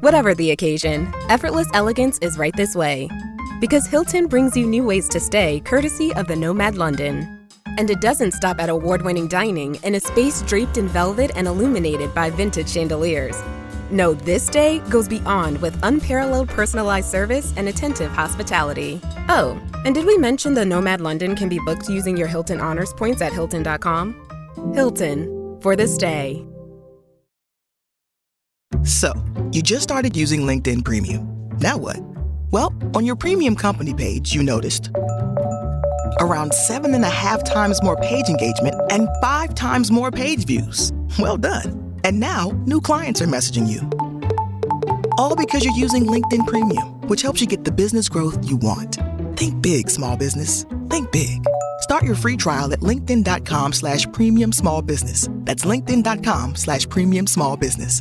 Whatever the occasion, effortless elegance is right this way. Because Hilton brings you new ways to stay courtesy of the Nomad London. And it doesn't stop at award-winning dining in a space draped in velvet and illuminated by vintage chandeliers. No, this day goes beyond with unparalleled personalized service and attentive hospitality. Oh, and did we mention the Nomad London can be booked using your Hilton Honors points at Hilton.com? Hilton, for the stay. So, you just started using LinkedIn Premium. Now what? Well, on your premium company page, you noticed around 7.5 times more page engagement and 5 times more page views. Well done. And now, new clients are messaging you. All because you're using LinkedIn Premium, which helps you get the business growth you want. Think big, small business. Think big. Start your free trial at linkedin.com/premium small business. That's linkedin.com/premium small business.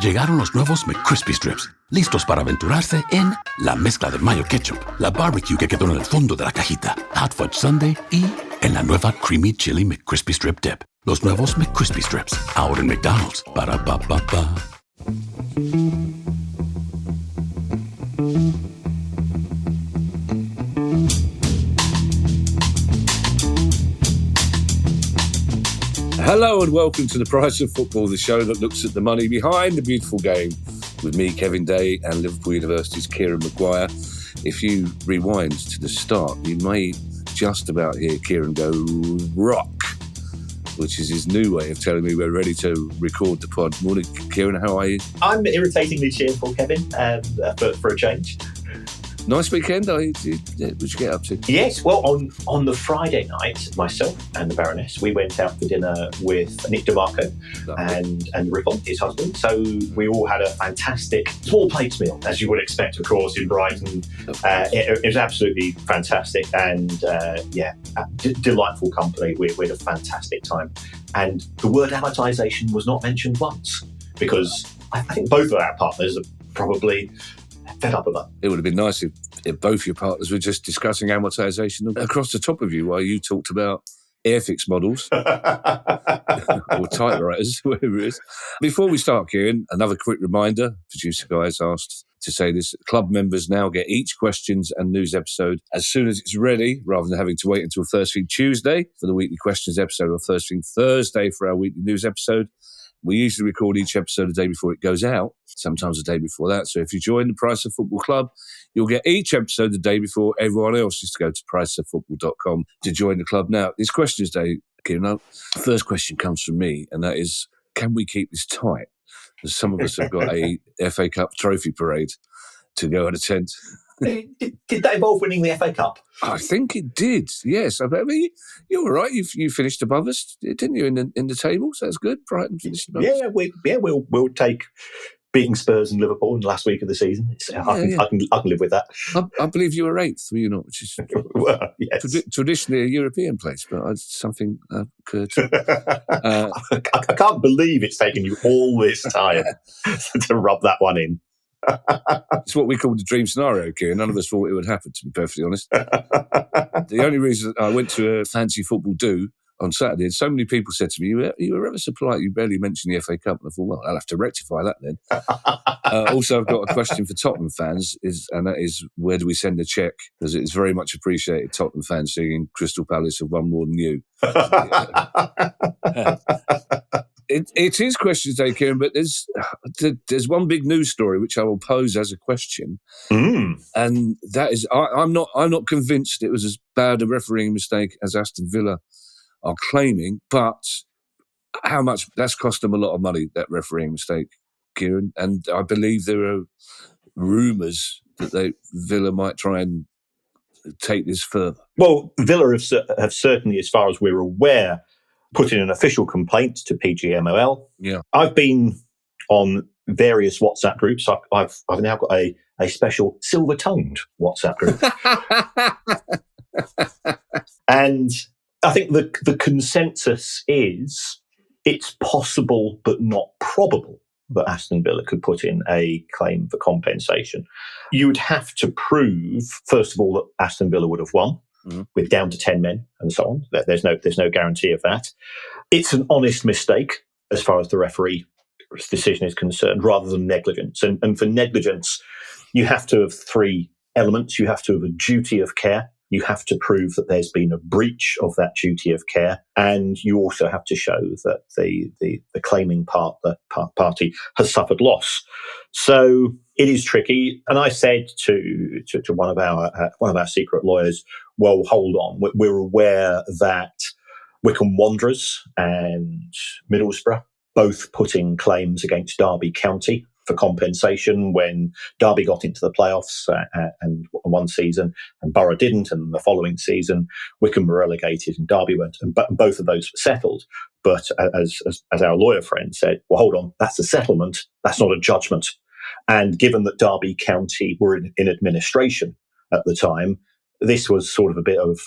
Llegaron los nuevos McCrispy Strips, listos para aventurarse en la mezcla de mayo ketchup, la barbecue que quedó en el fondo de la cajita, Hot Fudge Sundae y en la nueva Creamy Chili McCrispy Strip Dip. Los nuevos McCrispy Strips, ahora en McDonald's. Ba ba ba ba. Hello and welcome to The Price of Football, the show that looks at the money behind the beautiful game with me, Kevin Day, and Liverpool University's Kieran Maguire. If you rewind to the start, you may just about hear Kieran go rock, which is his new way of telling me we're ready to record the pod. Morning, Kieran, how are you? I'm irritatingly cheerful, Kevin, for a change. Nice weekend. What'd you get up to? Yes, well, on the Friday night, myself and the Baroness, we went out for dinner with Nick DeMarco and Rippon, his husband. So we all had a fantastic small plates meal, as you would expect, of course, in Brighton. It was absolutely fantastic and, delightful company. We had a fantastic time. And the word amortisation was not mentioned once because I think both of our partners are probably fed up with that. It would have been nice if both your partners were just discussing amortisation across the top of you while you talked about Airfix models or typewriters, whatever it is. Before we start, Kieran, another quick reminder. Producer guys asked to say this. Club members now get each questions and news episode as soon as it's ready, rather than having to wait until First Thing Tuesday for the weekly questions episode or First Thing Thursday for our weekly news episode. We usually record each episode the day before it goes out, sometimes the day before that. So if you join the Price of Football Club, you'll get each episode the day before everyone else. Just to go to priceoffootball.com to join the club. Now, it's questions day, Kieran. The first question comes from me, and that is, can we keep this tight? Because some of us have got a FA Cup trophy parade to go and attend. Did that involve winning the FA Cup? I think it did, yes. I mean, you're all right. You finished above us, didn't you, in the table? So that's good. Brighton finished above us. We'll take beating Spurs and Liverpool in the last week of the season. I can live with that. I believe you were 8th, were you not? Which is yes. Traditionally a European place, but something occurred. I can't believe it's taken you all this time to rub that one in. It's what we call the dream scenario, Kieran. None of us thought it would happen, to be perfectly honest. The only reason I went to a fancy football do on Saturday, and so many people said to me, you were ever so polite, you barely mentioned the FA Cup. And I thought, well, I'll have to rectify that then. Also, I've got a question for Tottenham fans, and that is, where do we send a cheque? Because it's very much appreciated, Tottenham fans singing Crystal Palace have won more than you. It is questions day, Kieran, but there's one big news story which I will pose as a question, and that is I'm not convinced it was as bad a refereeing mistake as Aston Villa are claiming, but how much that's cost them a lot of money, that refereeing mistake, Kieran, and I believe there are rumours that Villa might try and take this further. Well, Villa have certainly, as far as we're aware, put in an official complaint to PGMOL. Yeah, I've been on various WhatsApp groups. I've now got a special silver-tongued WhatsApp group, and I think the consensus is it's possible but not probable that Aston Villa could put in a claim for compensation. You would have to prove, first of all, that Aston Villa would have won. With down to 10 men and so on. There's no guarantee of that. It's an honest mistake as far as the referee decision is concerned, rather than negligence. And for negligence, you have to have three elements. You have to have a duty of care. You have to prove that there's been a breach of that duty of care, and you also have to show that the claiming party has suffered loss. So it is tricky. And I said to one of our secret lawyers, well, hold on, we're aware that Wycombe Wanderers and Middlesbrough both put in claims against Derby County for compensation when Derby got into the playoffs and one season, and Borough didn't, and the following season Wycombe were relegated and Derby went, and both of those were settled. But as our lawyer friend said, well, hold on, that's a settlement, that's not a judgment. And given that Derby County were in administration at the time, this was sort of a bit of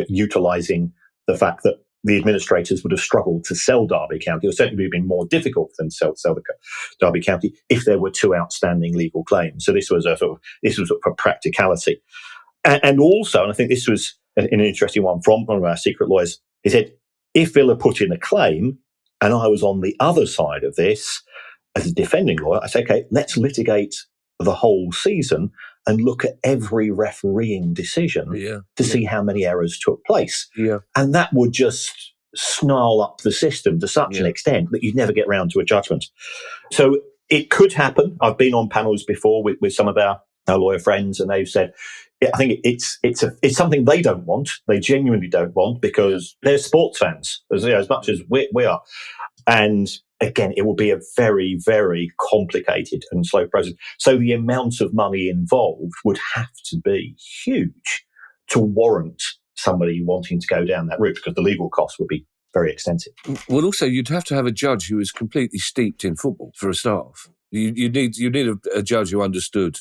utilising the fact that the administrators would have struggled to sell Derby County. It would certainly have been more difficult for them to sell Derby County if there were two outstanding legal claims. So this was a practicality. And also, and I think this was an interesting one from one of our secret lawyers, he said, if Villa put in a claim and I was on the other side of this as a defending lawyer, I say, okay, let's litigate the whole season and look at every refereeing decision to see how many errors took place. Yeah. And that would just snarl up the system to such an extent that you'd never get round to a judgment. So it could happen. I've been on panels before with some of our lawyer friends, and they've said, I think it's something they don't want. They genuinely don't want, because they're sports fans as much as we are. And again, it will be a very, very complicated and slow process. So the amount of money involved would have to be huge to warrant somebody wanting to go down that route, because the legal costs would be very extensive. Well, also, you'd have to have a judge who is completely steeped in football for a start. You need a judge who understood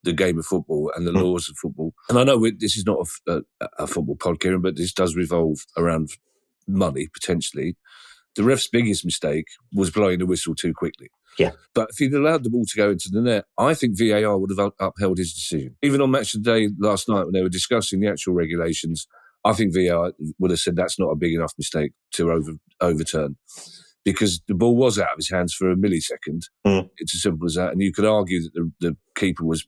the game of football and the laws of football. And I know this is not a football pod, Kieran, but this does revolve around money, potentially. The ref's biggest mistake was blowing the whistle too quickly. Yeah. But if he'd allowed the ball to go into the net, I think VAR would have upheld his decision. Even on Match of the Day last night when they were discussing the actual regulations, I think VAR would have said that's not a big enough mistake to overturn, because the ball was out of his hands for a millisecond. It's as simple as that. And you could argue that the keeper was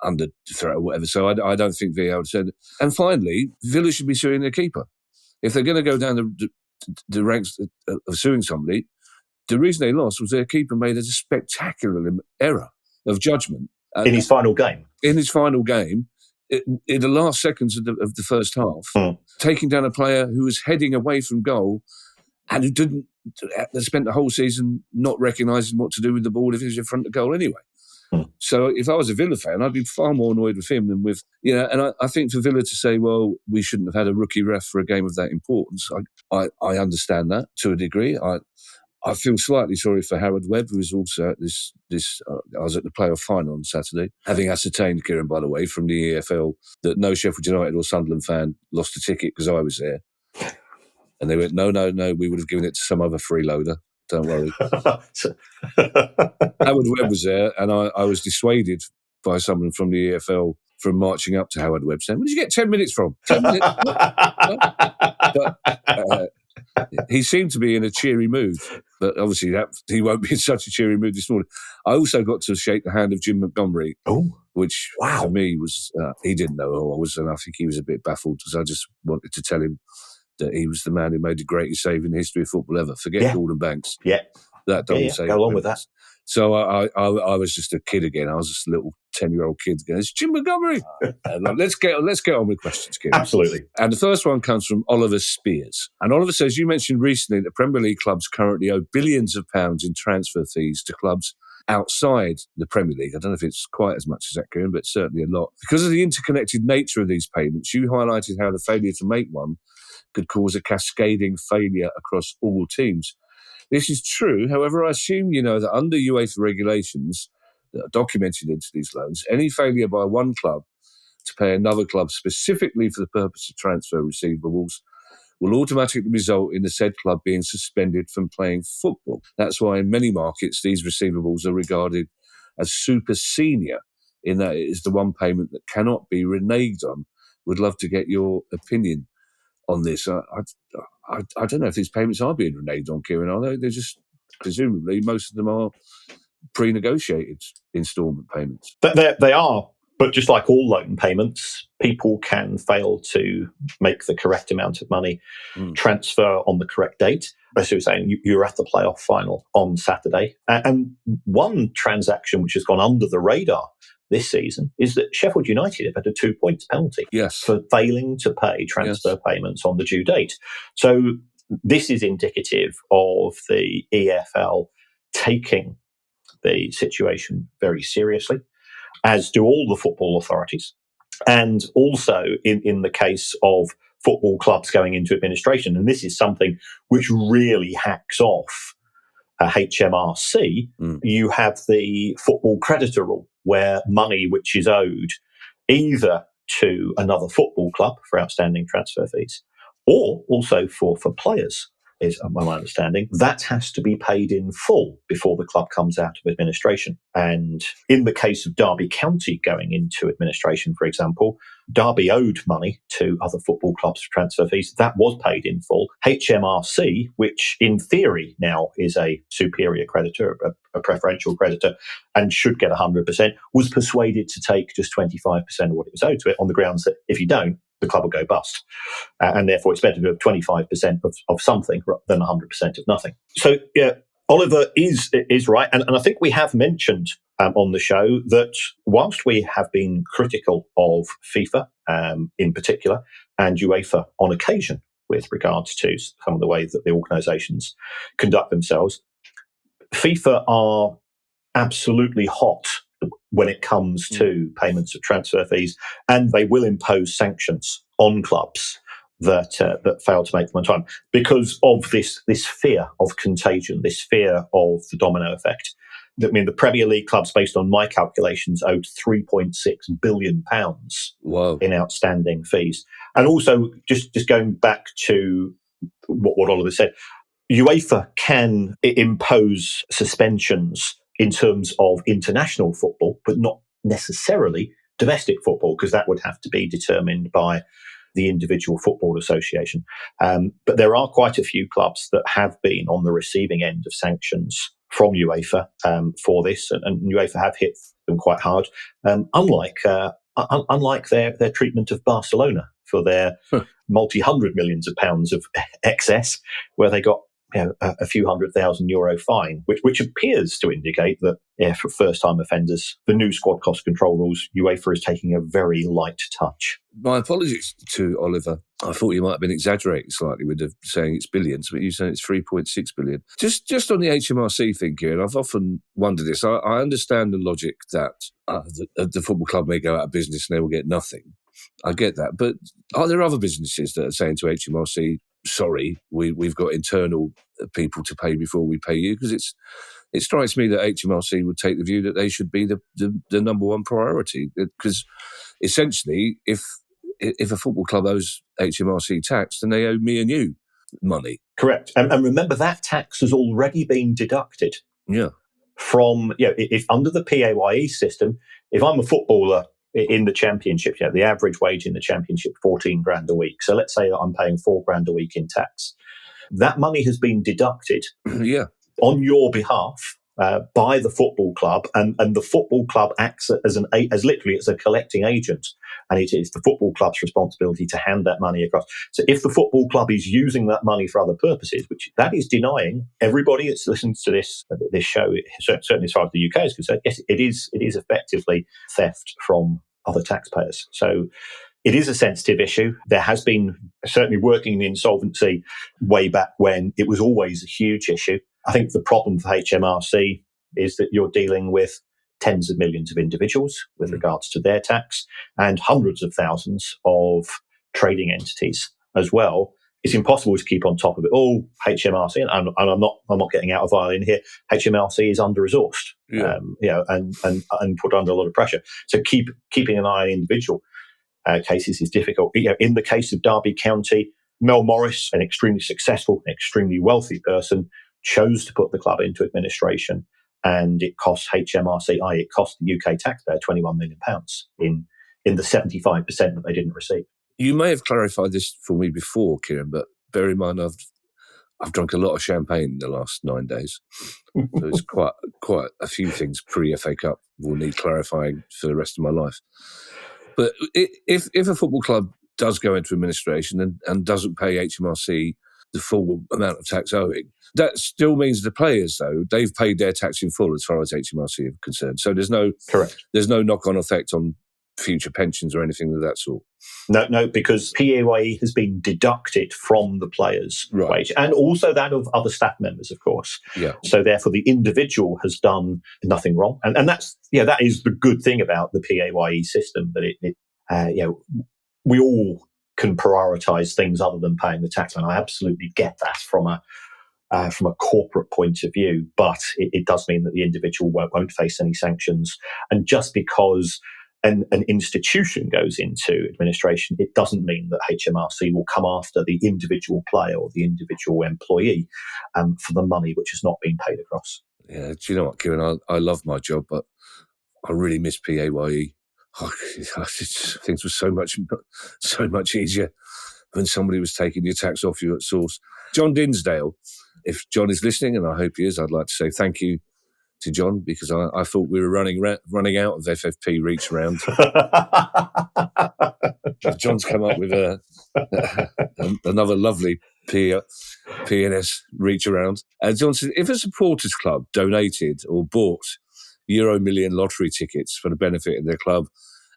under threat or whatever. So I don't think VAR would have said it. And finally, Villa should be suing their keeper. If they're going to go down the ranks of suing somebody, the reason they lost was their keeper made a spectacular error of judgment. In his final game? In his final game, in the last seconds of the first half, taking down a player who was heading away from goal and who spent the whole season not recognising what to do with the ball if he was in front of goal anyway. So if I was a Villa fan, I'd be far more annoyed with him than with, and I think for Villa to say, well, we shouldn't have had a rookie ref for a game of that importance, I understand that to a degree. I feel slightly sorry for Howard Webb, who was also at this I was at the playoff final on Saturday, having ascertained, Kieran, by the way, from the EFL, that no Sheffield United or Sunderland fan lost a ticket because I was there. And they went, no, we would have given it to some other freeloader. Don't worry. Howard Webb was there, and I was dissuaded by someone from the EFL from marching up to Howard Webb saying, where did you get 10 minutes from? 10 minutes? But he seemed to be in a cheery mood, but obviously he won't be in such a cheery mood this morning. I also got to shake the hand of Jim Montgomery, which for me was, he didn't know who I was, and I think he was a bit baffled, because I just wanted to tell him that he was the man who made the greatest save in the history of football ever. Forget Gordon Banks. Yeah. That double save. Go along with that. So I was just a kid again. I was just a little 10-year-old kid again. It's Jim Montgomery. Let's get on with questions, Kieran. Absolutely. And the first one comes from Oliver Spears. And Oliver says, you mentioned recently that Premier League clubs currently owe billions of pounds in transfer fees to clubs outside the Premier League. I don't know if it's quite as much as that, Kieran, but certainly a lot. Because of the interconnected nature of these payments, you highlighted how the failure to make one could cause a cascading failure across all teams. This is true. However, I assume you know that under UEFA regulations that are documented into these loans, any failure by one club to pay another club specifically for the purpose of transfer receivables will automatically result in the said club being suspended from playing football. That's why in many markets these receivables are regarded as super senior, in that it is the one payment that cannot be reneged on. Would love to get your opinion on this. I don't know if these payments are being reneged on, Kieran, are they? They're just presumably most of them are pre-negotiated instalment payments. They are, but just like all loan payments, people can fail to make the correct amount of money transfer on the correct date. As you were saying, you're at the playoff final on Saturday. And one transaction which has gone under the radar this season is that Sheffield United have had a 2 points penalty for failing to pay transfer payments on the due date. So this is indicative of the EFL taking the situation very seriously, as do all the football authorities. And also in the case of football clubs going into administration, and this is something which really hacks off HMRC, you have the football creditor rule, where money which is owed either to another football club for outstanding transfer fees, or also for players, is my understanding, that has to be paid in full before the club comes out of administration. And in the case of Derby County going into administration, for example, Derby owed money to other football clubs for transfer fees. That was paid in full. HMRC, which in theory now is a superior creditor, a preferential creditor, and should get 100%, was persuaded to take just 25% of what it was owed to it on the grounds that if you don't, the club will go bust. And therefore, it's better to have 25% of something than 100% of nothing. So, yeah, Oliver is right. And I think we have mentioned on the show that whilst we have been critical of FIFA in particular and UEFA on occasion with regards to some of the ways that the organisations conduct themselves, FIFA are absolutely hot when it comes to payments of transfer fees, and they will impose sanctions on clubs that fail to make them on time because of this fear of contagion, this fear of the domino effect. I mean, the Premier League clubs, based on my calculations, owed £3.6 billion in outstanding fees. And also, just going back to what Oliver said, UEFA can impose suspensions in terms of international football, but not necessarily domestic football, because that would have to be determined by the individual football association. But there are quite a few clubs that have been on the receiving end of sanctions from UEFA for this, and UEFA have hit them quite hard, unlike their treatment of Barcelona for their multi-hundred millions of pounds of excess, where they got a few €100,000 fine, which appears to indicate that for first-time offenders, the new squad cost control rules, UEFA is taking a very light touch. My apologies to Oliver. I thought you might have been exaggerating slightly with saying it's billions, but you said it's 3.6 billion. Just on the HMRC thing, Kieran, I've often wondered this. I understand the logic that the football club may go out of business and they will get nothing. I get that. But are there other businesses that are saying to HMRC, sorry, we've got internal people to pay before we pay you? Because it strikes me that HMRC would take the view that they should be the number one priority. Because essentially, if a football club owes HMRC tax, then they owe me and you money. Correct. And remember, that tax has already been deducted. Yeah. From, if under the PAYE system, if I'm a footballer in the championship, the average wage in the championship, 14 grand a week. So let's say that I'm paying 4 grand a week in tax. That money has been deducted on your behalf by the football club, and the football club acts as literally as a collecting agent, and it is the football club's responsibility to hand that money across. So if the football club is using that money for other purposes, which that is denying everybody that's listened to this show, certainly as far as the UK is concerned, yes, it is effectively theft from other taxpayers. So it is a sensitive issue. There has been certainly working in insolvency way back when it was always a huge issue. I think the problem for HMRC is that you're dealing with tens of millions of individuals with regards to their tax, and hundreds of thousands of trading entities as well. It's impossible to keep on top of it all. HMRC, and I'm not getting out of violin here, HMRC is under-resourced, and put under a lot of pressure. So keeping an eye on individual cases is difficult. In the case of Derby County, Mel Morris, an extremely successful, extremely wealthy person, chose to put the club into administration, and it cost HMRC, it cost the UK taxpayer £21 million in the 75% that they didn't receive. You may have clarified this for me before, Kieran, but bear in mind I've drunk a lot of champagne in the last 9 days. So it's quite a few things pre-FA Cup will need clarifying for the rest of my life. But if a football club does go into administration and doesn't pay HMRC the full amount of tax owing, that still means the players, though, they've paid their tax in full as far as HMRC are concerned. So there's no knock-on effect on future pensions or anything of that sort. No, because PAYE has been deducted from the player's wage, and also that of other staff members, of course. Yeah. So therefore, the individual has done nothing wrong, and that's that is the good thing about the PAYE system, that we all can prioritise things other than paying the tax, and I absolutely get that from a corporate point of view. But it does mean that the individual won't face any sanctions, and just because an institution goes into administration, it doesn't mean that HMRC will come after the individual player or the individual employee for the money which has not been paid across. Yeah, do you know what, Kieran? I love my job, but I really miss PAYE. Things were so much easier when somebody was taking your tax off you at source. John Dinsdale, if John is listening, and I hope he is, I'd like to say thank you to John, because I thought we were running out of FFP reach around. John's come up with another lovely PNS reach around. And John said, if a supporters club donated or bought Euro Million lottery tickets for the benefit of their club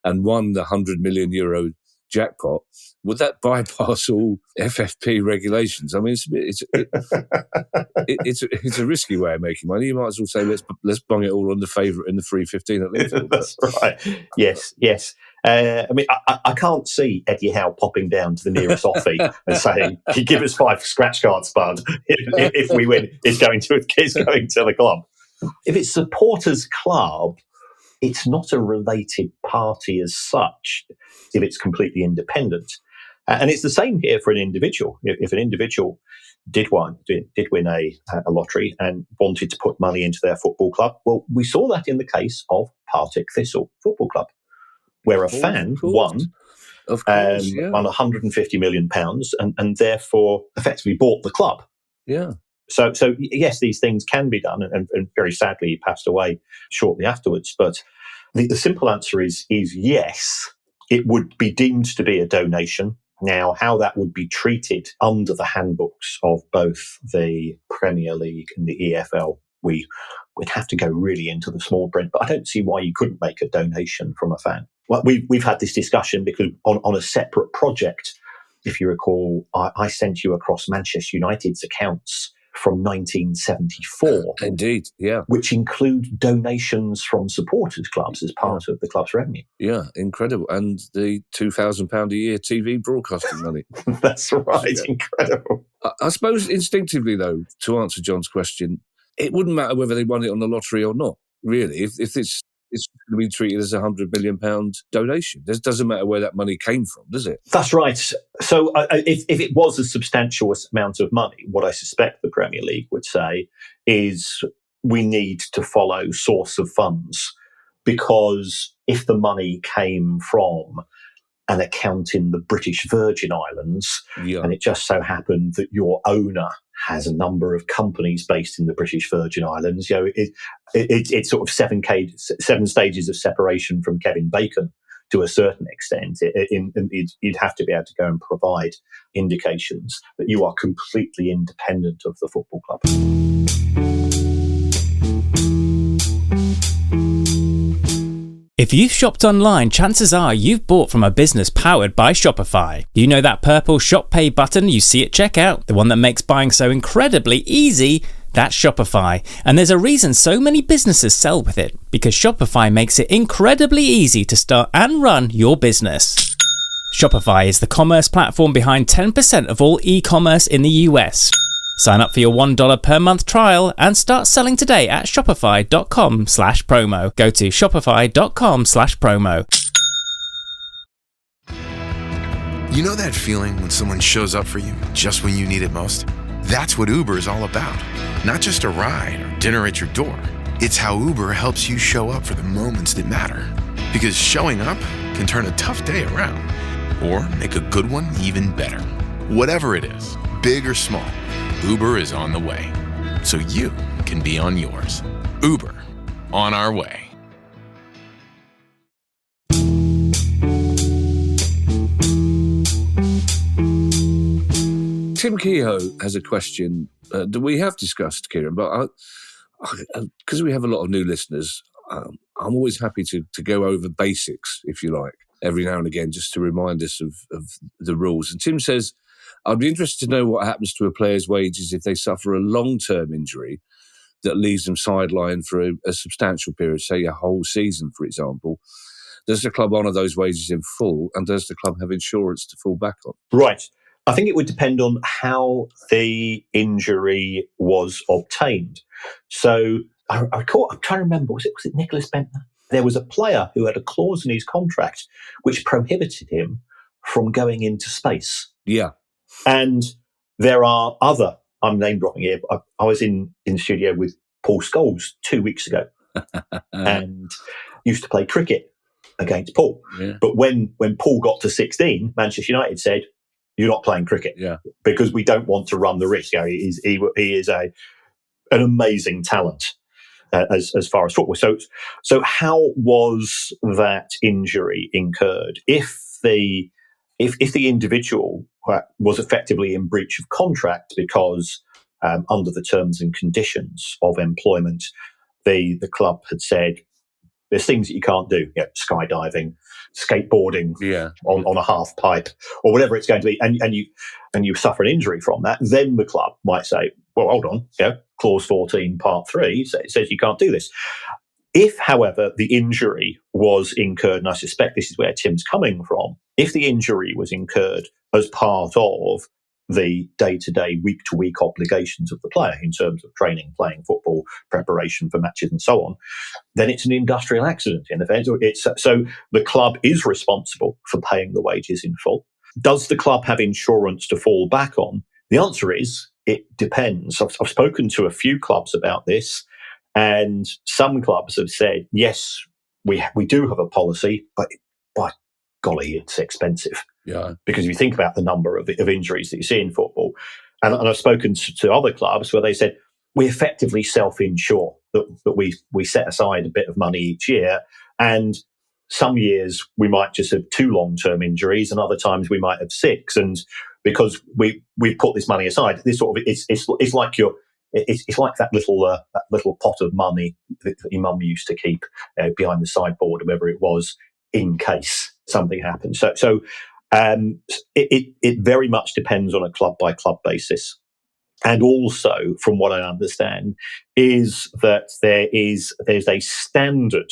and won the €100 million jackpot, would that bypass all FFP regulations? I mean, it's a risky way of making money. You might as well say let's bung it all on the favourite in the 3:15 at Linfield. That's right. Yes. I mean, I can't see Eddie Howe popping down to the nearest offie and saying, "Give us 5 scratch cards, bud. If we win, it's going to the club." If it's supporters club, it's not a related party as such if it's completely independent. And it's the same here for an individual. If an individual did win a lottery and wanted to put money into their football club, well, we saw that in the case of Partick Thistle Football Club, where a fan won £150 million and therefore effectively bought the club. Yeah. So yes, these things can be done, and very sadly, he passed away shortly afterwards. But the simple answer is yes, it would be deemed to be a donation. Now, how that would be treated under the handbooks of both the Premier League and the EFL, we'd have to go really into the small print. But I don't see why you couldn't make a donation from a fan. Well, we've had this discussion because on a separate project, if you recall, I sent you across Manchester United's accounts from 1974. Indeed, yeah. Which include donations from supporters clubs as part of the club's revenue. Yeah, incredible. And the £2,000 a year TV broadcasting money. That's right, incredible. I suppose instinctively, though, to answer John's question, it wouldn't matter whether they won it on the lottery or not, really. If it's going to be treated as a £100 million donation. It doesn't matter where that money came from, does it? That's right. So if it was a substantial amount of money, what I suspect the Premier League would say is we need to follow source of funds, because if the money came from an account in the British Virgin Islands, and it just so happened that your owner has a number of companies based in the British Virgin Islands, it's sort of seven stages of separation from Kevin Bacon to a certain extent. You'd have to be able to go and provide indications that you are completely independent of the football club. If you've shopped online, chances are you've bought from a business powered by Shopify. You know that purple Shop Pay button you see at checkout? The one that makes buying so incredibly easy? That's Shopify. And there's a reason so many businesses sell with it, because Shopify makes it incredibly easy to start and run your business. Shopify is the commerce platform behind 10% of all e-commerce in the US. Sign up for your $1 per month trial and start selling today at shopify.com/promo. Go to shopify.com/promo. You know that feeling when someone shows up for you just when you need it most? That's what Uber is all about. Not just a ride or dinner at your door. It's how Uber helps you show up for the moments that matter. Because showing up can turn a tough day around or make a good one even better. Whatever it is, big or small, Uber is on the way, so you can be on yours. Uber, on our way. Tim Kehoe has a question that we have discussed, Kieran, but because we have a lot of new listeners, I'm always happy to go over basics, if you like, every now and again, just to remind us of the rules. And Tim says, I'd be interested to know what happens to a player's wages if they suffer a long-term injury that leaves them sidelined for a substantial period, say a whole season, for example. Does the club honour those wages in full, and does the club have insurance to fall back on? Right. I think it would depend on how the injury was obtained. So I'm trying to remember, was it Nicholas Bentner? There was a player who had a clause in his contract which prohibited him from going into space. Yeah. And there are other, I'm name dropping here, but I was in studio with Paul Scholes 2 weeks ago and used to play cricket against Paul. Yeah. But when Paul got to 16, Manchester United said, you're not playing cricket because we don't want to run the risk. He is an amazing talent as far as football. So how was that injury incurred? If the individual was effectively in breach of contract because under the terms and conditions of employment, the club had said, there's things that you can't do, skydiving, skateboarding on a half pipe, or whatever it's going to be, and you suffer an injury from that, then the club might say, well, hold on, clause 14, part 3, it says you can't do this. If, however, the injury was incurred, and I suspect this is where Tim's coming from, if the injury was incurred as part of the day-to-day, week-to-week obligations of the player in terms of training, playing football, preparation for matches and so on, then it's an industrial accident in effect. So the club is responsible for paying the wages in full. Does the club have insurance to fall back on? The answer is it depends. I've spoken to a few clubs about this, and some clubs have said, yes, we do have a policy, but by golly, it's expensive. Yeah. Because if you think about the number of injuries that you see in football, and I've spoken to other clubs where they said, we effectively self-insure, that we set aside a bit of money each year, and some years we might just have 2 long-term injuries, and other times we might have 6. And because we put this money aside, this sort of it's like that little pot of money that your mum used to keep behind the sideboard, or whatever it was, in case something happened. So it very much depends on a club by club basis. And also, from what I understand, is that there's a standard,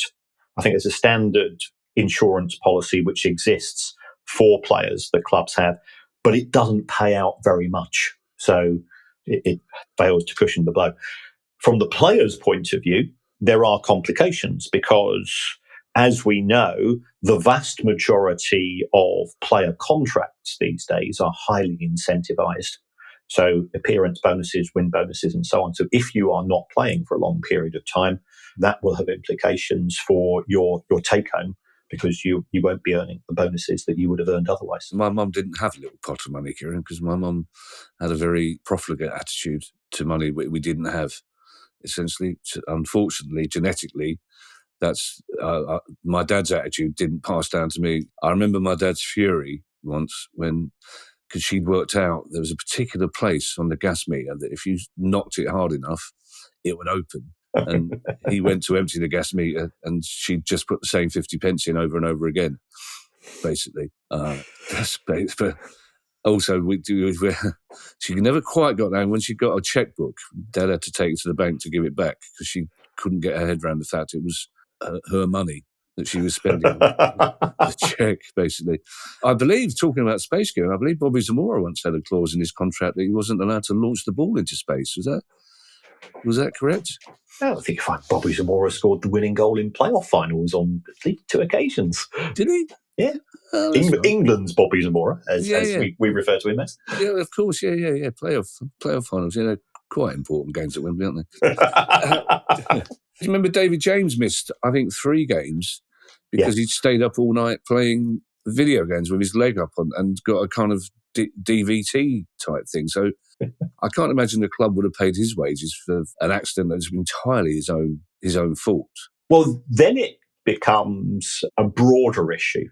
I think there's a standard insurance policy which exists for players that clubs have, but it doesn't pay out very much. So it fails to cushion the blow. From the player's point of view, there are complications because, as we know, the vast majority of player contracts these days are highly incentivized. So appearance bonuses, win bonuses, and so on. So if you are not playing for a long period of time, that will have implications for your take-home, because you won't be earning the bonuses that you would have earned otherwise. My mum didn't have a little pot of money, Kieran, because my mum had a very profligate attitude to money we didn't have. Essentially, unfortunately, genetically, that's my dad's attitude didn't pass down to me. I remember my dad's fury once because she'd worked out there was a particular place on the gas meter that if you knocked it hard enough, it would open. And he went to empty the gas meter, and she'd just put the same 50 pence in over and over again, basically. But also, she never quite got down. When she got a checkbook, Dad had to take it to the bank to give it back because she couldn't get her head around the fact it was her money that she was spending the check, basically. I believe, talking about space gear, I believe Bobby Zamora once had a clause in his contract that he wasn't allowed to launch the ball into space. Was that correct? I think Bobby Zamora scored the winning goal in playoff finals on at least 2 occasions. Did he? Yeah. Oh, England's Bobby Zamora, as we refer to him as. Yeah, of course. Yeah. Playoff finals. They're quite important games at Wembley, aren't they? Do you remember David James missed, I think, 3 games because he'd stayed up all night playing video games with his leg up on and got a kind of DVT type thing. So I can't imagine the club would have paid his wages for an accident that's entirely his own fault. Well, then it becomes a broader issue.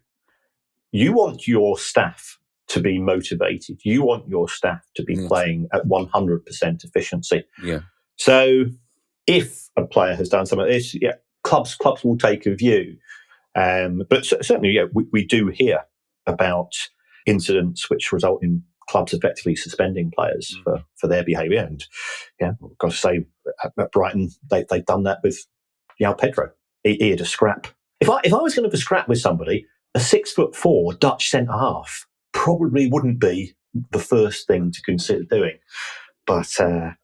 You want your staff to be motivated. You want your staff to be playing at 100% efficiency. Yeah. So if a player has done something like this, clubs will take a view. But certainly, we do hear about incidents which result in clubs effectively suspending players for their behaviour. And I've got to say, at Brighton, they've done that with João Pedro. He had a scrap. If I was going to have a scrap with somebody, a 6'4" Dutch centre half probably wouldn't be the first thing to consider doing. But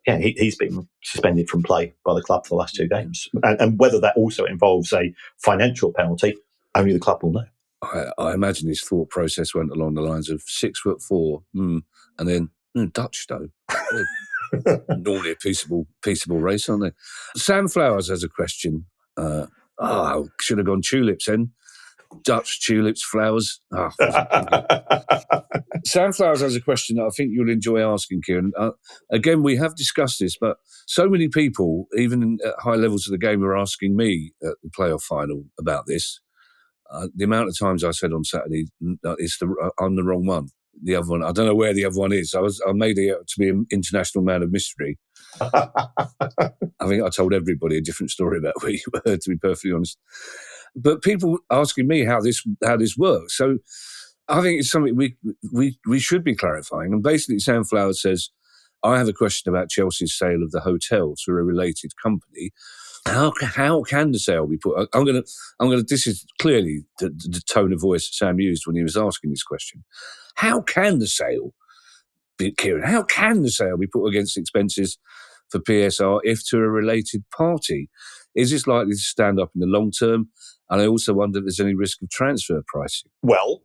he's been suspended from play by the club for the last 2 games. And whether that also involves a financial penalty, only the club will know. I imagine his thought process went along the lines of 6'4", and then Dutch though. Normally a peaceable race, aren't they? Sam Flowers has a question. Should have gone tulips then. Dutch tulips, flowers. Sam Flowers has a question that I think you'll enjoy asking, Kieran. Again, we have discussed this, but so many people, even at high levels of the game, are asking me at the playoff final about this. The amount of times I said on Saturday, I'm the wrong one. The other one, I don't know where the other one is. I made it out to be an international man of mystery. I think I told everybody a different story about where you were, to be perfectly honest. But people asking me how this works. So I think it's something we should be clarifying. And basically, Sam Flowers says, I have a question about Chelsea's sale of the hotel to a related company. How can the sale be put? I'm going to. This is clearly the tone of voice that Sam used when he was asking this question. How can the sale, Kieran? How can the sale be put against expenses for PSR if to a related party? Is this likely to stand up in the long term? And I also wonder if there's any risk of transfer pricing. Well,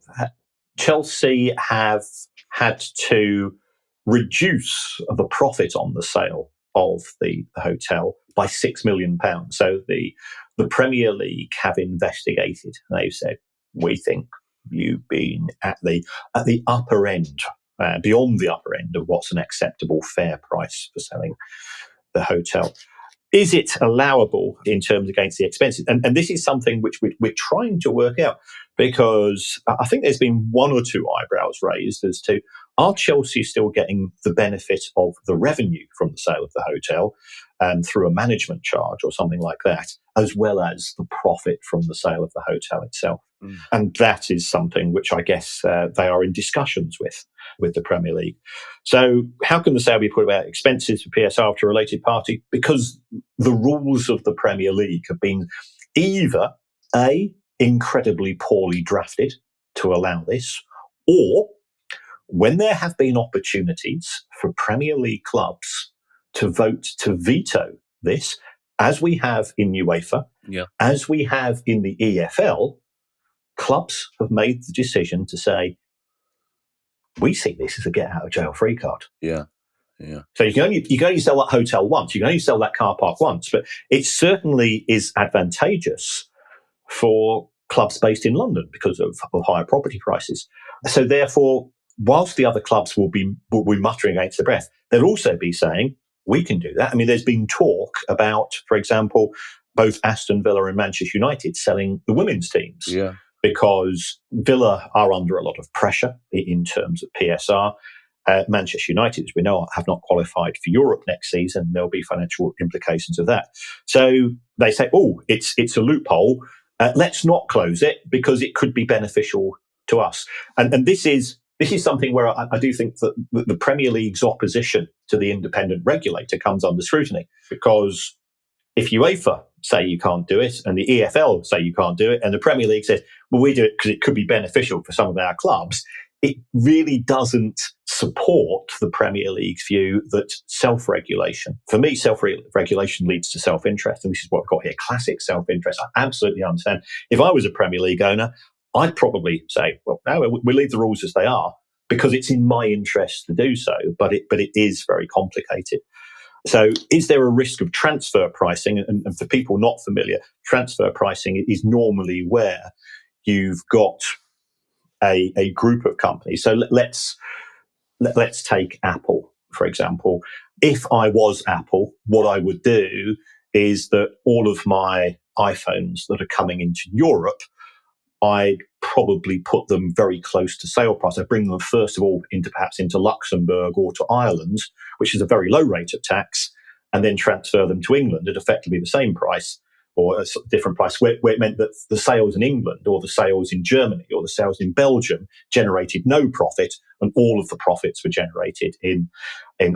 Chelsea have had to reduce the profit on the sale of the hotel by £6 million. So the Premier League have investigated. They've said, we think you've been at the upper end, beyond the upper end of what's an acceptable fair price for selling the hotel. Is it allowable in terms against the expenses? And this is something which we're trying to work out, because I think there's been one or two eyebrows raised as to, are Chelsea still getting the benefit of the revenue from the sale of the hotel through a management charge or something like that, as well as the profit from the sale of the hotel itself? And that is something which I guess they are in discussions with the Premier League. So how can the sale be put about expenses for PSR to a related party? Because the rules of the Premier League have been either A, incredibly poorly drafted to allow this, or when there have been opportunities for Premier League clubs to vote to veto this, as we have in UEFA, as we have in the EFL, clubs have made the decision to say, we see this as a get-out-of-jail-free card. Yeah. So you can only sell that hotel once. You can only sell that car park once. But it certainly is advantageous for clubs based in London because of higher property prices. So therefore, whilst the other clubs will be muttering against their breath, they'll also be saying, we can do that. I mean, there's been talk about, for example, both Aston Villa and Manchester United selling the women's teams. Yeah. Because Villa are under a lot of pressure in terms of PSR. Manchester United, as we know, have not qualified for Europe next season. There'll be financial implications of that. So they say, it's a loophole. Let's not close it because it could be beneficial to us. And this is something where I do think that the Premier League's opposition to the independent regulator comes under scrutiny, because if UEFA say you can't do it, and the EFL say you can't do it, and the Premier League says, well, we do it because it could be beneficial for some of our clubs, it really doesn't support the Premier League's view that self-regulation. For me, self-regulation leads to self-interest, and this is what I've got here, classic self-interest. I absolutely understand. If I was a Premier League owner, I'd probably say, well, no, we leave the rules as they are because it's in my interest to do so, but it is very complicated. So is there a risk of transfer pricing? And for people not familiar, transfer pricing is normally where you've got a group of companies. So let's take Apple, for example. If I was Apple, what I would do is that all of my iPhones that are coming into Europe, I'd probably put them very close to sale price. I'd bring them first of all perhaps into Luxembourg or to Ireland, which is a very low rate of tax, and then transfer them to England at effectively the same price or a different price, where it meant that the sales in England or the sales in Germany or the sales in Belgium generated no profit, and all of the profits were generated in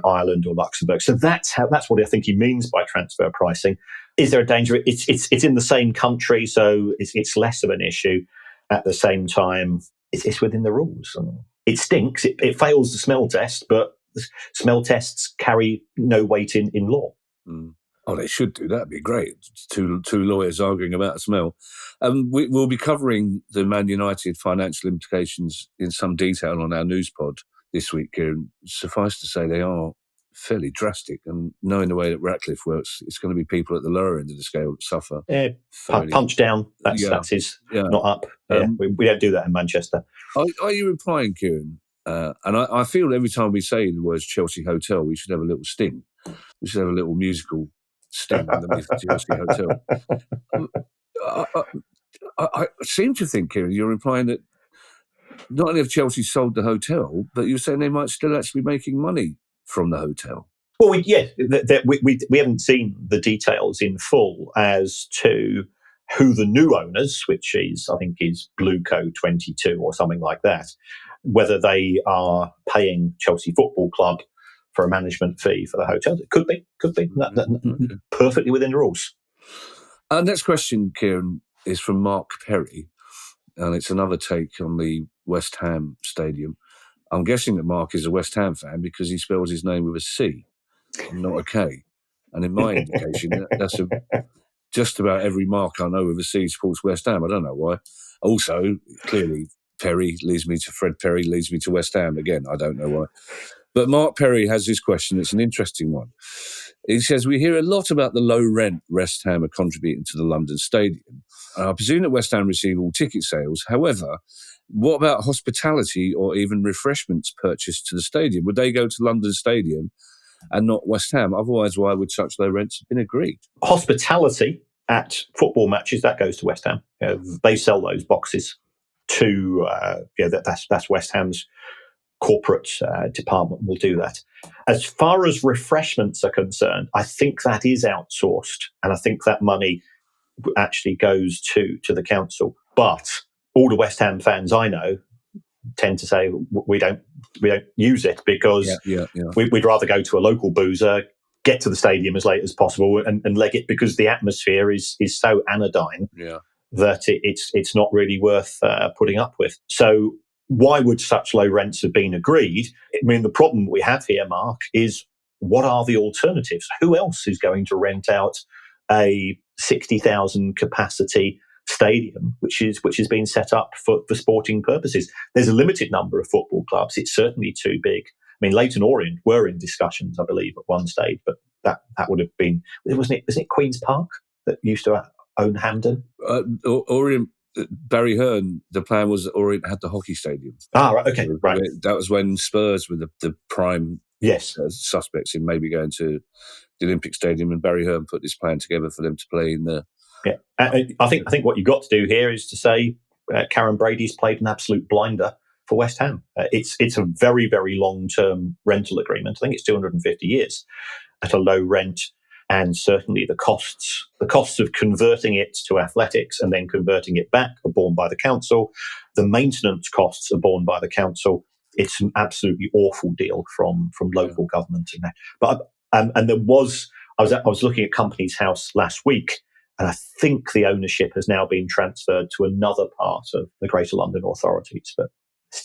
Ireland or Luxembourg. So that's what I think he means by transfer pricing. Is there a danger? It's in the same country, so it's less of an issue. At the same time, it's within the rules. It stinks. It fails the smell test, but smell tests carry no weight in law. Mm. Oh, they should do. That'd be great. Two lawyers arguing about a smell. We'll be covering the Man United financial implications in some detail on our news pod this week, Kieran. Suffice to say, they are fairly drastic. And knowing the way that Ratcliffe works, it's going to be people at the lower end of the scale that suffer. Yeah, punch down. That's his, not up. We don't do that in Manchester. Are you implying, Kieran? And I feel every time we say the words Chelsea Hotel, we should have a little sting. We should have a little musical sting underneath Chelsea Hotel. I seem to think, Kieran, you're implying that not only have Chelsea sold the hotel, but you're saying they might still actually be making money from the hotel. Well, we haven't seen the details in full as to who the new owners, which I think is Blueco 22 or something like that, whether they are paying Chelsea Football Club for a management fee for the hotel. It could be. Okay. Perfectly within the rules. Our next question, Kieran, is from Mark Perry, and it's another take on the West Ham stadium. I'm guessing that Mark is a West Ham fan because he spells his name with a C, not a K. And in my indication, that's just about every Mark I know with a C supports West Ham. I don't know why. Also, clearly, Perry leads me to Fred Perry, leads me to West Ham. Again, I don't know why. But Mark Perry has this question. It's an interesting one. He says, we hear a lot about the low rent West Ham are contributing to the London Stadium. I presume that West Ham receive all ticket sales. However, what about hospitality or even refreshments purchased to the stadium? Would they go to London Stadium and not West Ham? Otherwise, why would such low rents have been agreed? Hospitality at football matches, that goes to West Ham. They sell those boxes to, that's West Ham's corporate department will do that. As far as refreshments are concerned, I think that is outsourced, and I think that money actually goes to the council. But all the West Ham fans I know tend to say we don't use it because we'd rather go to a local boozer, get to the stadium as late as possible, and leg it because the atmosphere is so anodyne that it's not really worth putting up with. So why would such low rents have been agreed? I mean, the problem we have here, Mark, is what are the alternatives? Who else is going to rent out a 60,000 capacity stadium, which is being set up for sporting purposes? There's a limited number of football clubs. It's certainly too big. I mean, Leyton Orient were in discussions, I believe, at one stage, but that would have been, wasn't it Queen's Park that used to own Hampden? Orient. Barry Hearn, the plan was that Orient had the hockey stadium. Right, okay, right. That was when Spurs were the prime suspects in maybe going to the Olympic Stadium, and Barry Hearn put this plan together for them to play in there. Yeah, I think what you've got to do here is to say Karen Brady's played an absolute blinder for West Ham. It's a very, very long-term rental agreement. I think it's 250 years at a low rent. And certainly the costs of converting it to athletics and then converting it back are borne by the council. The maintenance costs are borne by the council. It's an absolutely awful deal from local government in there. But and there was I was looking at Companies House last week, and I think the ownership has now been transferred to another part of the Greater London authorities. But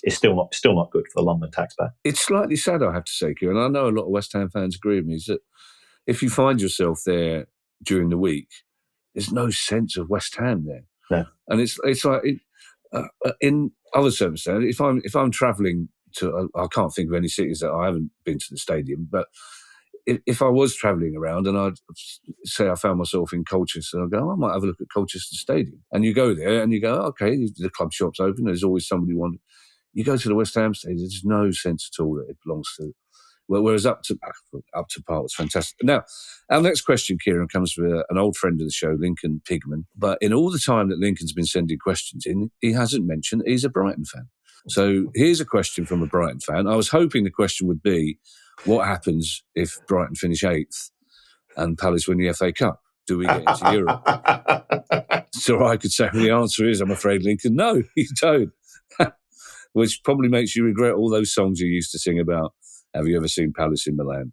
it's still not good for the London taxpayer. It's slightly sad, I have to say, Kieran. I know a lot of West Ham fans agree with me. Is that if you find yourself there during the week, there's no sense of West Ham there. No. And it's like in other circumstances, if I'm travelling to, I can't think of any cities that I haven't been to the stadium, but if I was travelling around and I'd say I found myself in Colchester, I'd go, I might have a look at Colchester Stadium. And you go there and you go, okay, the club shop's open. There's always somebody wanting. You go to the West Ham Stadium, there's no sense at all that it belongs to Whereas up to par was fantastic. Now, our next question, Kieran, comes from an old friend of the show, Lincoln Pigman. But in all the time that Lincoln's been sending questions in, he hasn't mentioned he's a Brighton fan. So here's a question from a Brighton fan. I was hoping the question would be, what happens if Brighton finish 8th and Palace win the FA Cup? Do we get into Europe? So I could say, well, the answer is, I'm afraid, Lincoln, no, you don't. Which probably makes you regret all those songs you used to sing about, have you ever seen Palace in Milan?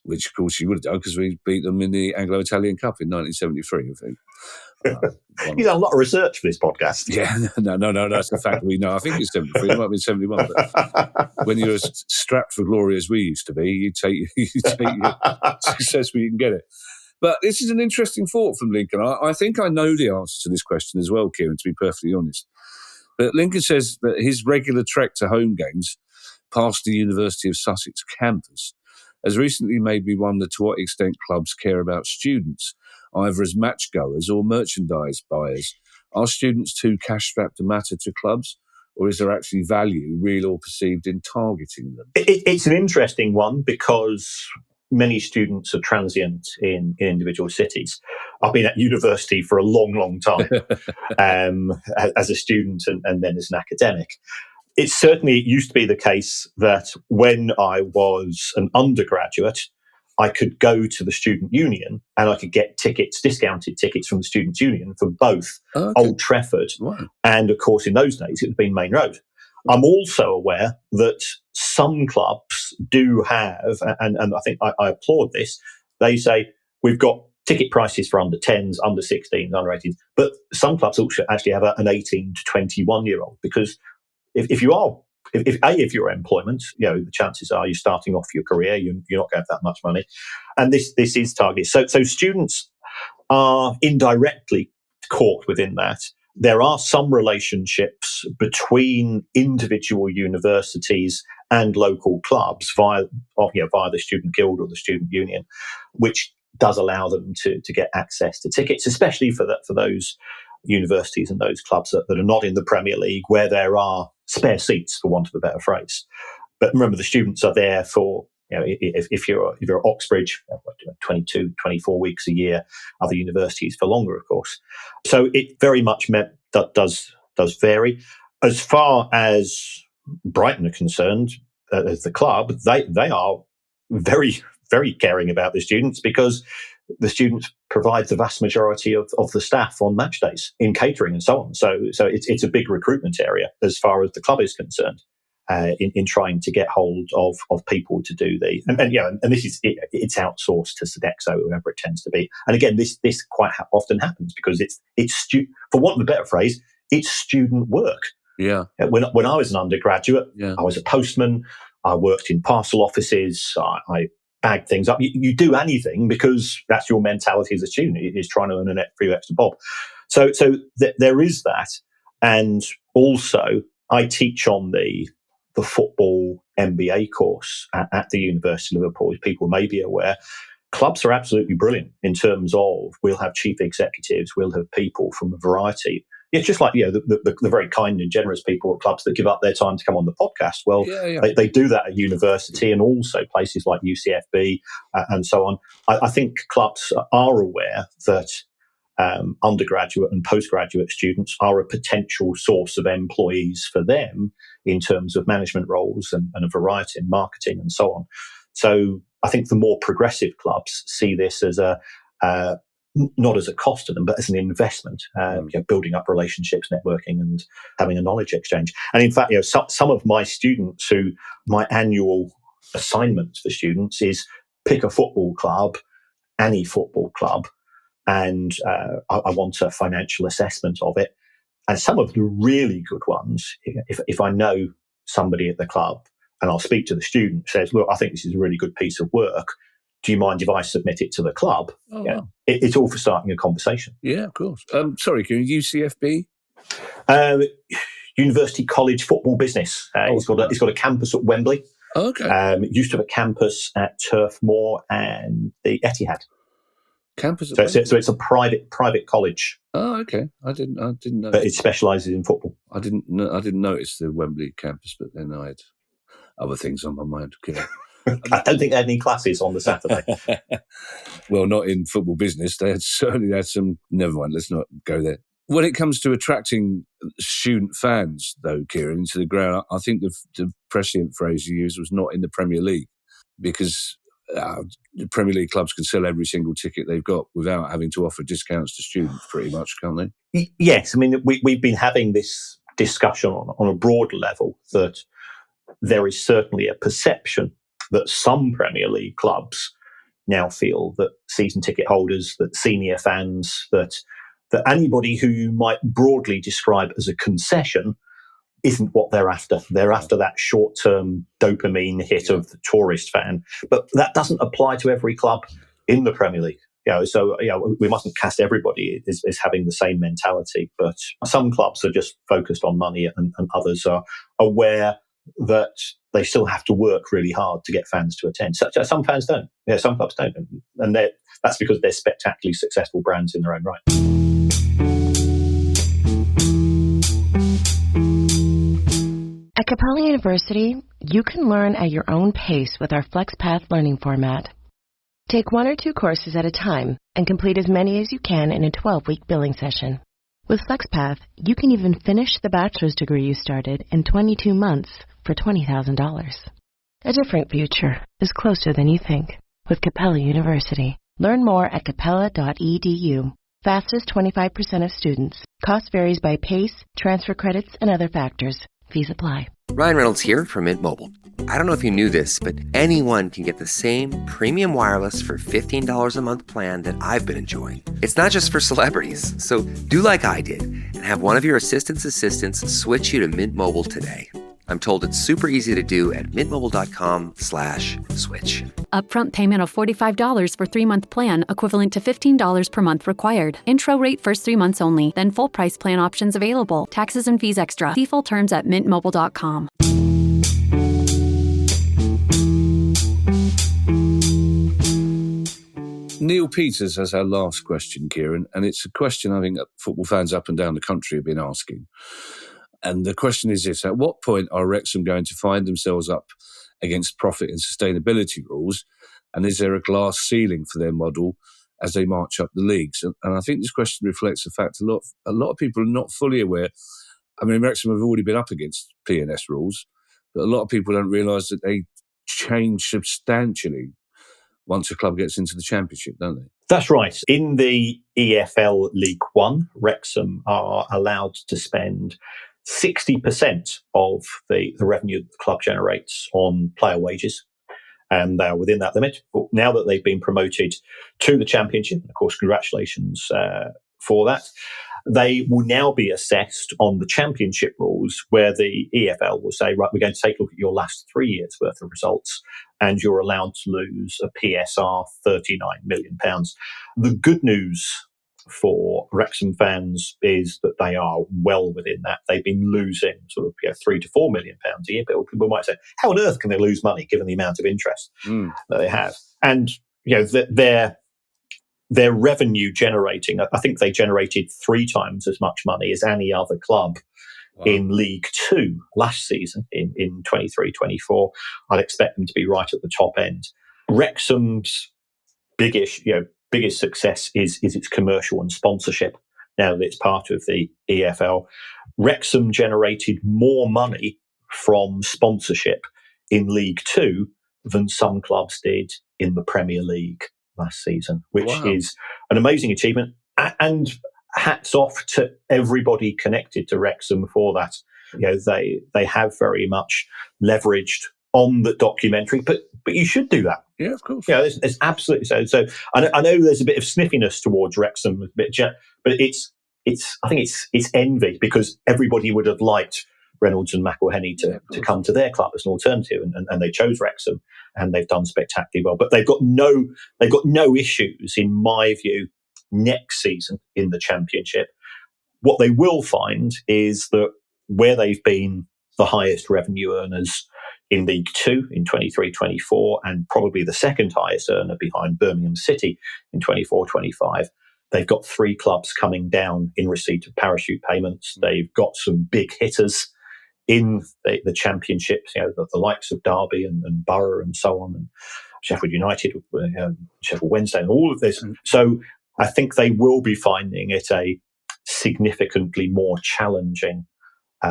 Which, of course, you would have done because we beat them in the Anglo-Italian Cup in 1973, I think. You've done a lot of research for this podcast. Yeah, no, that's the fact we know. I think it's 73, it might be 71. But when you're as strapped for glory as we used to be, you take your success where you can get it. But this is an interesting thought from Lincoln. I think I know the answer to this question as well, Kieran, to be perfectly honest. But Lincoln says that his regular trek to home games past the University of Sussex campus has recently made me wonder to what extent clubs care about students, either as match-goers or merchandise buyers. Are students too cash-strapped to matter to clubs, or is there actually value, real or perceived, in targeting them? It's an interesting one because many students are transient in individual cities. I've been at university for a long, long time as a student and then as an academic. It used to be the case that when I was an undergraduate, I could go to the student union and I could get discounted tickets from the student union for both Old Trafford and, of course, in those days, it would have been Main Road. I'm also aware that some clubs do have, and I think I applaud this, they say, we've got ticket prices for under 10s, under 16s, under 18s, but some clubs also actually have an 18 to 21-year-old, because if you're employment, the chances are you're starting off your career, you're not going to have that much money. And this is targeted. So students are indirectly caught within that. There are some relationships between individual universities and local clubs via the student guild or the student union, which does allow them to get access to tickets, especially for those universities and those clubs that are not in the Premier League, where there are spare seats, for want of a better phrase. But remember, the students are there for, if you're at Oxbridge, 22, 24 weeks a year, other universities for longer, of course. So it very much does vary. As far as Brighton are concerned, as the club, they are very, very caring about the students, because the students provide the vast majority of the staff on match days in catering and so on. So it's a big recruitment area as far as the club is concerned, in trying to get hold of people to do and this is it's outsourced to Sodexo, whoever it tends to be. And again, this quite often happens because it's for want of a better phrase, it's student work. Yeah. When I was an undergraduate, I was a postman. I worked in parcel offices. I bag things up. You do anything because that's your mentality as a student, is trying to earn a few extra bob. So there is that. And also, I teach on the football MBA course at the University of Liverpool, as people may be aware. Clubs are absolutely brilliant in terms of, we'll have chief executives, we'll have people from a variety. It's just like, the very kind and generous people at clubs that give up their time to come on the podcast. Well, They do that at university, and also places like UCFB and so on. I think clubs are aware that undergraduate and postgraduate students are a potential source of employees for them in terms of management roles and a variety in marketing and so on. So I think the more progressive clubs see this as not as a cost to them, but as an investment, building up relationships, networking, and having a knowledge exchange. And in fact, some of my students my annual assignment for students is pick a football club, any football club, and I want a financial assessment of it. And some of the really good ones, if I know somebody at the club and I'll speak to the student, says, look, I think this is a really good piece of work. Do you mind if I submit it to the club? Wow. It's all for starting a conversation. Yeah, of course. Sorry, can you UCFB? University College Football Business. It's got a campus at Wembley. Oh, okay. It used to have a campus at Turf Moor and the Etihad. Campus at so it's a private college. Oh, okay. I didn't know. But it specialises in football. I didn't notice the Wembley campus, but then I had other things on my mind. Okay. I don't think they had any classes on the Saturday. Well, not in football business. They had certainly had some. Never mind. Let's not go there. When it comes to attracting student fans, though, Kieran, into the ground, I think the prescient phrase you used was not in the Premier League, because the Premier League clubs can sell every single ticket they've got without having to offer discounts to students, pretty much, can't they? Yes, I mean, we've been having this discussion on a broader level that there is certainly a perception that some Premier League clubs now feel that season ticket holders, that senior fans, that anybody who you might broadly describe as a concession isn't what they're after. They're after that short-term dopamine hit of the tourist fan. But that doesn't apply to every club in the Premier League. So we mustn't cast everybody as having the same mentality. But some clubs are just focused on money, and others are aware that they still have to work really hard to get fans to attend. So some fans don't. Some clubs don't. And that's because they're spectacularly successful brands in their own right. At Capella University, you can learn at your own pace with our FlexPath learning format. Take 1 or 2 courses at a time and complete as many as you can in a 12-week billing session. With FlexPath, you can even finish the bachelor's degree you started in 22 months for $20,000. A different future is closer than you think with Capella University. Learn more at capella.edu. Fastest 25% of students. Cost varies by pace, transfer credits, and other factors. Fees apply. Ryan Reynolds here from Mint Mobile. I don't know if you knew this, but anyone can get the same premium wireless for $15 a month plan that I've been enjoying. It's not just for celebrities. So do like I did and have one of your assistant's assistants switch you to Mint Mobile today. I'm told it's super easy to do at mintmobile.com/switch. Upfront payment of $45 for 3-month plan, equivalent to $15 per month required. Intro rate first 3 months only, then full price plan options available. Taxes and fees extra. See full terms at mintmobile.com. Neil Peters has our last question, Kieran, and it's a question I think football fans up and down the country have been asking. And the question is this: at what point are Wrexham going to find themselves up against profit and sustainability rules? And is there a glass ceiling for their model as they march up the leagues? And I think this question reflects the fact a lot of people are not fully aware. I mean, Wrexham have already been up against P&S rules, but a lot of people don't realise that they change substantially once a club gets into the Championship, don't they? That's right. In the EFL League One, Wrexham are allowed to spend 60% of the revenue the club generates on player wages, and they are within that limit. But now that they've been promoted to the Championship, and of course, congratulations for that, they will now be assessed on the Championship rules, where the EFL will say, right, we're going to take a look at your last 3 years' worth of results, and you're allowed to lose a PSR £39 million. The good news for Wrexham fans is that they are well within that. They've been losing sort of £3 to £4 million a year. But people might say, how on earth can they lose money given the amount of interest that they have? And their revenue generating, I think they generated 3 times as much money as any other club in League Two last season in 23-24. I'd expect them to be right at the top end. Wrexham's biggest success is its commercial and sponsorship. Now that it's part of the EFL, Wrexham generated more money from sponsorship in League Two than some clubs did in the Premier League last season, which is an amazing achievement. And hats off to everybody connected to Wrexham for that. They have very much leveraged on the documentary, but you should do that. Yeah, of course. It's absolutely so. So I know there's a bit of sniffiness towards Wrexham, but it's I think it's envy, because everybody would have liked Reynolds and McElhenney to come to their club as an alternative, and they chose Wrexham, and they've done spectacularly well. But they've got no issues, in my view, next season in the Championship. What they will find is that where they've been the highest revenue earners in League Two in 23-24, and probably the second highest earner behind Birmingham City in 24-25, they've got 3 clubs coming down in receipt of parachute payments. They've got some big hitters in the championships, the likes of Derby and Borough and so on, and Sheffield United, Sheffield Wednesday, and all of this. So I think they will be finding it a significantly more challenging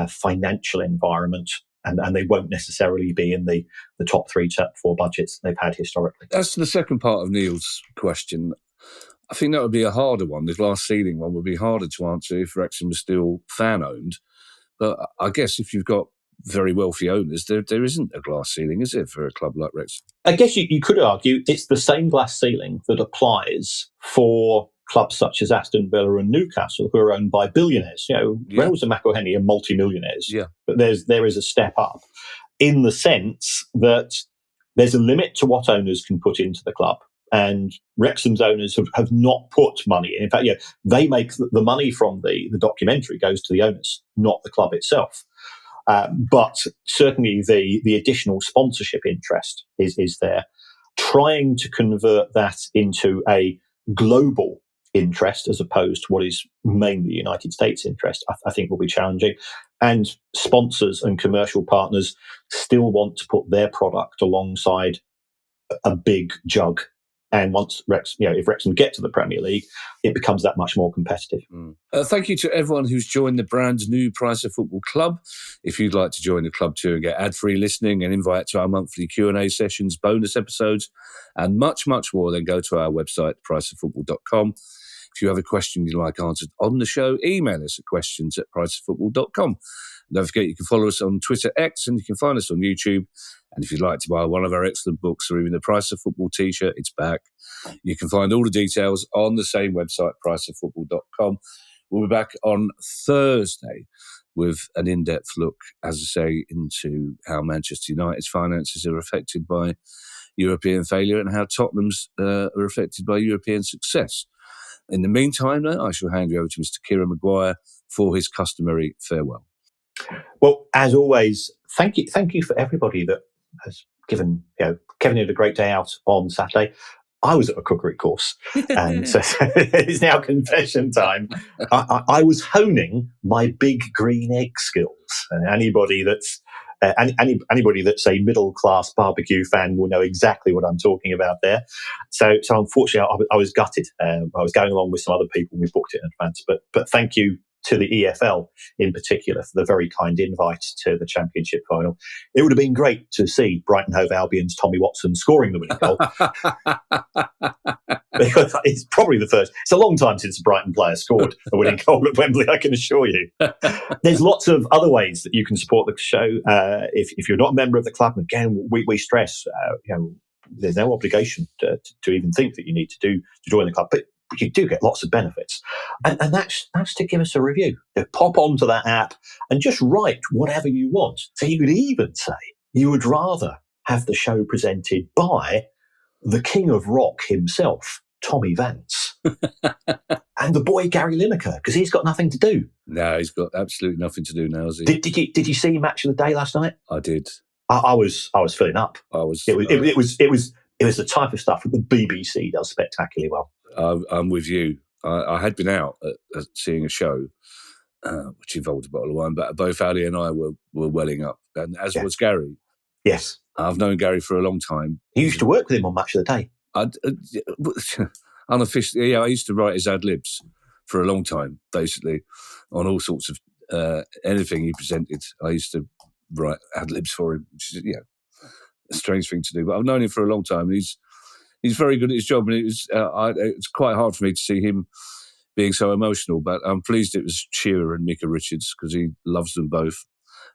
financial environment, and they won't necessarily be in the top 3, top 4 budgets they've had historically. As to the second part of Neil's question, I think that would be a harder one. The glass ceiling one would be harder to answer if Wrexham was still fan-owned. But I guess if you've got very wealthy owners, there isn't a glass ceiling, is it, for a club like Wrexham? I guess you could argue it's the same glass ceiling that applies for clubs such as Aston Villa and Newcastle, who are owned by billionaires. Reynolds and McElhenney are multi-millionaires. Yeah. But there is a step up in the sense that there's a limit to what owners can put into the club. And Wrexham's owners have not put money in. In fact, they make the money from the documentary goes to the owners, not the club itself. But certainly the additional sponsorship interest is there. Trying to convert that into a global interest as opposed to what is mainly United States interest, I think will be challenging. And sponsors and commercial partners still want to put their product alongside a big jug. And once if Wrexham get to the Premier League, it becomes that much more competitive. Thank you to everyone who's joined the brand new Price of Football Club. If you'd like to join the club too and get ad-free listening and invite to our monthly Q&A sessions, bonus episodes, and much, much more, then go to our website, priceoffootball.com. If you have a question you'd like answered on the show, email us at questions@priceoffootball.com. Don't forget you can follow us on Twitter X, and you can find us on YouTube. And if you'd like to buy one of our excellent books or even the Price of Football t-shirt, it's back. You can find all the details on the same website, priceoffootball.com. We'll be back on Thursday with an in-depth look, as I say, into how Manchester United's finances are affected by European failure and how Tottenham's are affected by European success. In the meantime, though, I shall hand you over to Mr. Kieran Maguire for his customary farewell. Well, as always, thank you for everybody that has given Kevin had a great day out on Saturday. I was at a cookery course, and so it's now confession time. I was honing my big green egg skills, and anybody that's a middle class barbecue fan will know exactly what I'm talking about there. So unfortunately, I was gutted. I was going along with some other people. We booked it in advance, but thank you to the EFL in particular for the very kind invite to the Championship final. It would have been great to see Brighton Hove Albion's Tommy Watson scoring the winning goal. Because it's probably the first. It's a long time since a Brighton player scored a winning goal at Wembley, I can assure you. There's lots of other ways that you can support the show. If you're not a member of the club, again, we stress, there's no obligation to even think that you need to join the club, but you do get lots of benefits. And that's to give us a review. Pop onto that app and just write whatever you want. So you could even say you would rather have the show presented by the king of rock himself, Tommy Vance, and the boy Gary Lineker, because he's got nothing to do. No, he's got absolutely nothing to do now, has he? Did you see Match of the Day last night? I did. I was filling up. It was the type of stuff that the BBC does spectacularly well. I'm with you. I had been out at seeing a show which involved a bottle of wine, but both Ali and I were welling up, and as was Gary. Yes. I've known Gary for a long time. You used to work with him on Match of the Day. Unofficially, I used to write his ad-libs for a long time, basically, on all sorts of anything he presented. I used to write ad-libs for him, which is a strange thing to do. But I've known him for a long time, and he's very good at his job, and it's quite hard for me to see him being so emotional. But I'm pleased it was Shearer and Micah Richards, because he loves them both.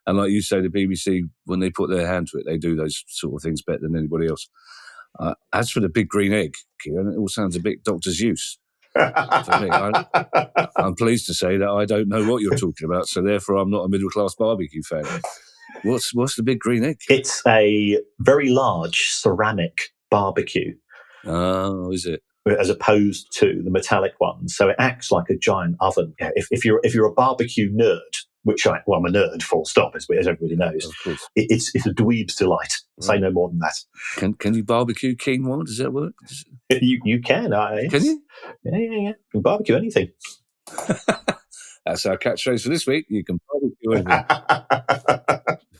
And like you say, the BBC, when they put their hand to it, they do those sort of things better than anybody else. As for the big green egg, Kieran, it all sounds a bit Dr. Seuss. For me, I'm pleased to say that I don't know what you're talking about, so therefore I'm not a middle-class barbecue fan. What's the big green egg? It's a very large ceramic barbecue. Oh, is it? As opposed to the metallic one. So it acts like a giant oven. If you're a barbecue nerd, which I'm a nerd, full stop, as everybody knows. Of course. It's a dweeb's delight. Say no more than that. Can you barbecue quinoa? Does that work? You can. Can you? Yeah. You can barbecue anything. That's our catchphrase for this week. You can barbecue anything.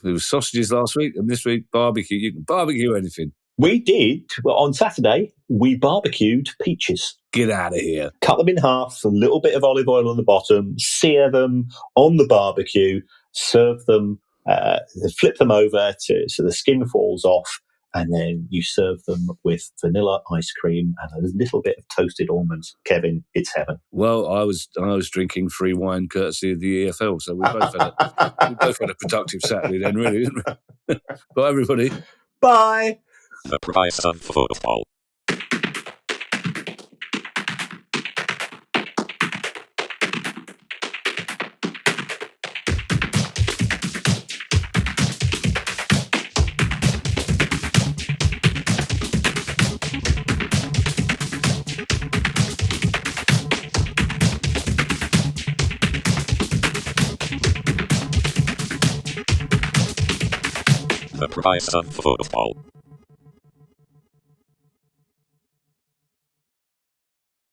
There was sausages last week, and this week, barbecue. You can barbecue anything. We did. Well, on Saturday, we barbecued peaches. Get out of here. Cut them in half, a little bit of olive oil on the bottom, sear them on the barbecue, serve them, flip them over so the skin falls off, and then you serve them with vanilla ice cream and a little bit of toasted almonds. Kevin, it's heaven. Well, I was drinking free wine courtesy of the EFL, so we both had a productive Saturday then, really, didn't we? Bye, everybody. Bye. The price of football. The price of football.